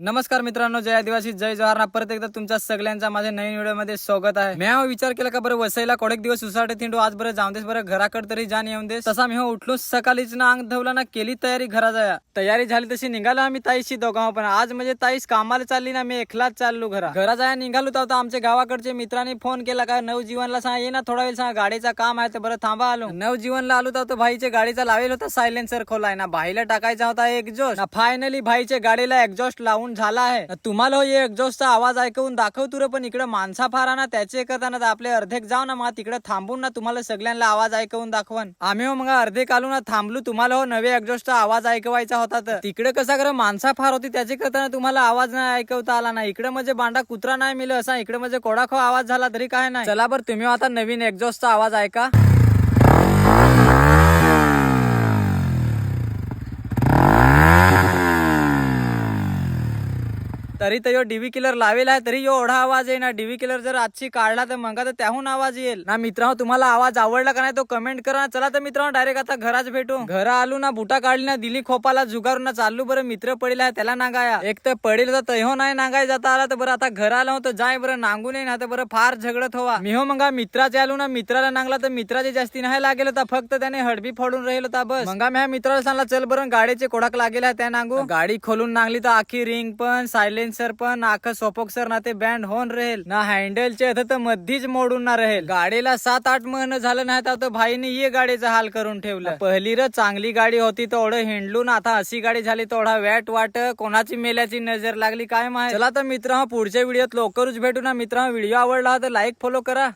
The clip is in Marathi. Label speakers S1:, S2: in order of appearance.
S1: नमस्कार मित्रांनो, जय आदिवासी जय जवाहर. परत एकदा तुमच्या सगळ्यांचा माझ्या नवीन व्हिडिओमध्ये स्वागत आहे. मी विचार केला का बरं वसईला कोडेक दिवस उसाटे थिंडू आज बरं जाऊन देस बरं घराकडे तरी जाण येऊन देस. तसा मी उठलो सकाळीच ना अंग धवला ना केली तयारी घरा जाया. तयारी झाली तशी निघालो आम्ही ताईशी दोघांना. पण आज म्हणजे ताईस कामाला चालली ना, मी एकलाच चाललो घरा जाया निघालो. तर आमच्या गावाकडचे मित्रांनी फोन केला का नवजीवनला सांग ये ना थोडा वेळ सांग गाडीचा काम आहे. तर बरं थांबा आलो. नवजीवनला आलो तर भाईच्या गाडीचा लावेल होता सायलेन्सर खोलाय ना, भाईला टाकायचा होता एक्झॉस्ट. फायनली भाईच्या गाडीला एक्झॉस्ट लावून झाला आहे. तुम्हाला हो एक्झॉस्टचा आवाज ऐकवून दाखवतो रे, पण इकडे माणसा फार ना त्याचे करताना आपले अर्धेक जाऊ ना मग तिकडे थांबून ना तुम्हाला सगळ्यांना आवाज ऐकवून दाखवन. आम्ही हो मग अर्धेक आलो ना थांबलो. तुम्हाला हो नवे एक्झॉस्टचा आवाज ऐकवायचा होता. तर तिकडे कसा खरं माणसा फार होती त्याचे करताना तुम्हाला आवाज नाही ऐकवता आला ना. इकडे म्हणजे बांडा कुत्रा नाही मिळलं असा इकडे म्हणजे कोडाखो आवाज झाला तरी काय नाही. चला बरं तुम्ही आता नवीन एक्झॉस्टचा आवाज ऐका. तरी तर यो डीव्ही किलर लावेल आहे तरी यो ओढा आवाज आहे ना. डीव्ही किलर जर आजची काढला तर मग तर त्याहून आवाज येईल ना. मित्रांनो तुम्हाला आवाज आवडला का नाही तो कमेंट करा. चला तर मित्रांनो डायरेक्ट आता घराच भेटू. घरा आलो ना बुटा काढली ना दिली खोपाला जुगारून ना चाललो. बरं मित्र पडेल आहे त्याला नागाया. एक तर पडेल तर तहो नाही नागाय जाता आला. तर बरं आता घरा आलो तर जाय बरं नांगू नाही ना तर बरं फार झगडत हवा. मी हो मग मित्राचे आलो ना मित्राला नांगला तर मित्राचे जास्ती नाही लागेल होता. फक्त त्याने हडबी फोडून राहिल होता बस. मग मी मित्राला सांगला चल बरं गाडीचे कोडाक लागेल आहे त्या नांगू. गाडी खोलून नांगली तर आखी रिंग पण सायलेन्सर पण आखं सोपोक्सर ना ते बँड होऊन राहील ना. हँडलचे तर मधीच मोडून ना राहील. गाडीला 7-8 महिने झालं नाही तर भाईने ये गाडीचा हाल करून ठेवला. पहिली र चांगली गाडी होती तेवढं हिंडलून आता अशी गाडी झाली तेवढा वॅट वाट कोणाची मेल्याची नजर लागली काय माहिती. चला तर मित्र पुढच्या व्हिडिओत लवकरच भेटू ना. मित्र व्हिडिओ आवडला तर लाईक फॉलो करा.